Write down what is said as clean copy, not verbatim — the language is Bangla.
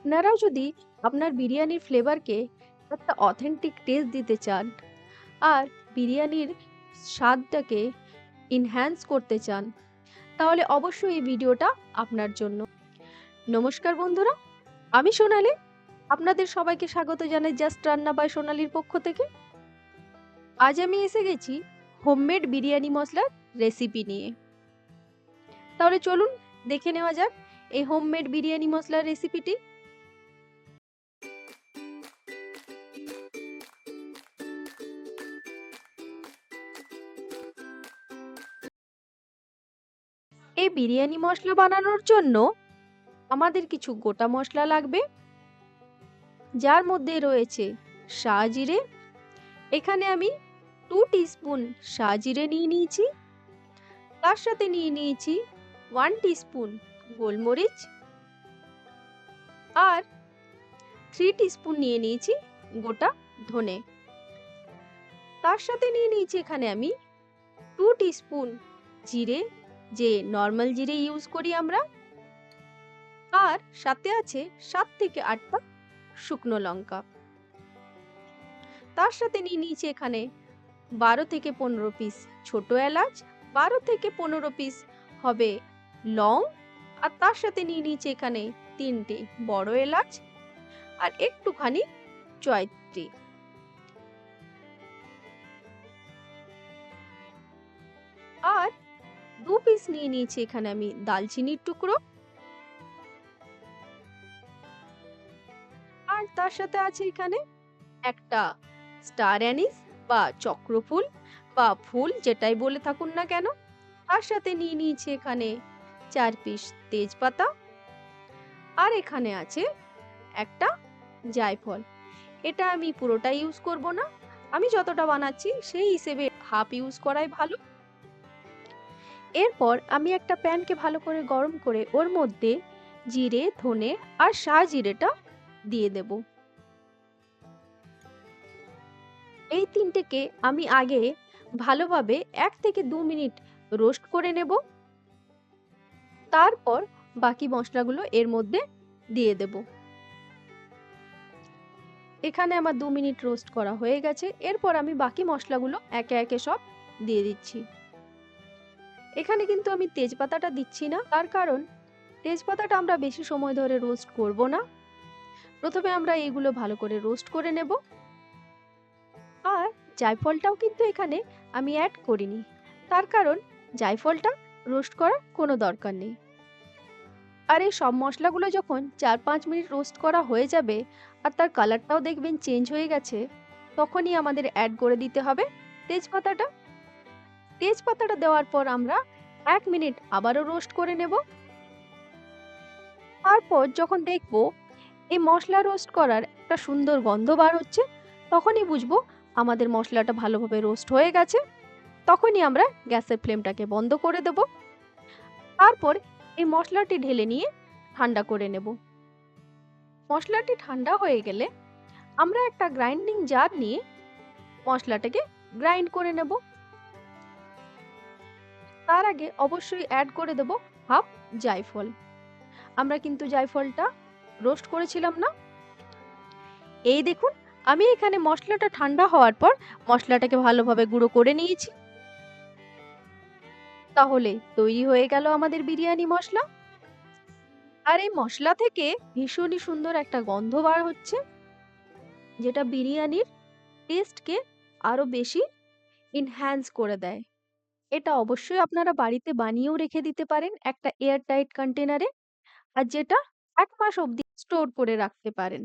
আপনারাও যদি আপনার বিরিয়ানির ফ্লেভারকে একটা অথেন্টিক টেস্ট দিতে চান আর বিরিয়ানির স্বাদটাকে এনহ্যান্স করতে চান, তাহলে অবশ্যই এই ভিডিওটা আপনার জন্য। নমস্কার বন্ধুরা, আমি সোনালি। আপনাদের সবাইকে স্বাগত জানাই জাস্ট রান্না বাই সোনালির পক্ষ থেকে। আজ আমি এসে গেছি হোমমেড বিরিয়ানি মশলার রেসিপি নিয়ে। তাহলে চলুন দেখে নেওয়া যাক এই হোমমেড বিরিয়ানি মশলার রেসিপিটি। এই বিরিয়ানি মশলা বানানোর জন্য আমাদের কিছু গোটা মশলা লাগবে, যার মধ্যে রয়েছে শাহজিরে। এখানে আমি 2 টিস্পুন শাহজিরে নিয়ে নিয়েছি। তার সাথে নিয়ে নিয়েছি 1 টিস্পুন গোলমরিচ আর 3 টিস্পুন নিয়ে নিয়েছি গোটা ধনে। তার সাথে নিয়ে নিয়েছি এখানে আমি 2 টিস্পুন জিরে, যে নর্মাল জিরে ইউজ করি আমরা। আর সাথে আছে 7 থেকে 8টা শুকনো লঙ্কা। তার সাথে নিয়ে নিয়েছি এখানে 12 থেকে 15 পিস ছোট এলাচ, 12 থেকে 15 পিস হবে লং, আর তার সাথে নিয়ে নিয়েছি এখানে 3টে বড় এলাচ আর একটুখানি জয়ত্রী। আর 2 পিস নিয়ে নিয়েছি এখানে আমি দালচিনির টুকরো। আর তার সাথে আছে এখানে একটা স্টার অ্যানিস বা চক্রফুল বা ফুল, যেটাই বলে থাকুন না কেন। তার সাথে নিয়ে নিয়েছি এখানে 4 পিস তেজপাতা। আর এখানে আছে একটা জায়ফল। এটা আমি পুরোটা ইউজ করব না, আমি যতটা বানাচ্ছি সেই হিসেবে হাফ ইউজ করাই ভালো। এরপর আমি একটা প্যানকে ভালো করে গরম করে ওর মধ্যে জিরে, ধনে আর শাহজিরেটা দিয়ে দেব। এই তিনটেকে আমি আগে ভালোভাবে 1 থেকে 2 মিনিট রোস্ট করে নেব। তারপর বাকি মশলাগুলো এর মধ্যে দিয়ে দেব। এখানে আমার 2 মিনিট রোস্ট করা হয়ে গেছে। এরপর আমি বাকি মশলাগুলো একে একে সব দিয়ে দিচ্ছি। এখানে কিন্তু আমি তেজপাতাটা দিচ্ছি না, তার কারণ তেজপাতাটা আমরা বেশি সময় ধরে রোস্ট করব না। প্রথমে আমরা এগুলো ভালো করে রোস্ট করে নেব। আর জায়ফলটাও কিন্তু এখানে আমি অ্যাড করিনি, তার কারণ জায়ফলটা রোস্ট করার কোনো দরকার নেই। আর এই সব মশলাগুলো যখন 4-5 মিনিট রোস্ট করা হয়ে যাবে আর তার কালারটাও দেখবেন চেঞ্জ হয়ে গেছে, তখনই আমাদের অ্যাড করে দিতে হবে তেজপাতাটা। তেজপাতাটা দেওয়ার পর আমরা 1 মিনিট আবারও রোস্ট করে নেব। তারপর যখন দেখব এই মশলা রোস্ট করার একটা সুন্দর গন্ধ বার হচ্ছে, তখনই বুঝবো আমাদের মশলাটা ভালোভাবে রোস্ট হয়ে গেছে। তখনই আমরা গ্যাসের ফ্লেমটাকে বন্ধ করে দেব। তারপর এই মশলাটি ঢেলে নিয়ে ঠান্ডা করে নেব। মশলাটি ঠান্ডা হয়ে গেলে আমরা একটা গ্রাইন্ডিং জার নিয়ে মশলাটাকে গ্রাইন্ড করে নেব। তার আগে অবশ্যই অ্যাড করে দেব হাফ জায়ফল। আমরা কিন্তু জায়ফলটা রোস্ট করেছিলাম না। এই দেখুন, আমি এখানে মশলাটা ঠান্ডা হওয়ার পর মশলাটাকে ভালোভাবে গুঁড়ো করে নিয়েছি। তাহলে তৈরি হয়ে গেল আমাদের বিরিয়ানি মশলা। আর এই মশলা থেকে ভীষণই সুন্দর একটা গন্ধ বার হচ্ছে, যেটা বিরিয়ানির টেস্টকে আরো বেশি এনহ্যান্স করে দেয়। এটা অবশ্যই আপনারা বাড়িতে বানিয়েও রেখে দিতে পারেন একটা এয়ার টাইট কন্টেনারে, আর যেটা 1 মাস অবধি স্টোর করে রাখতে পারেন।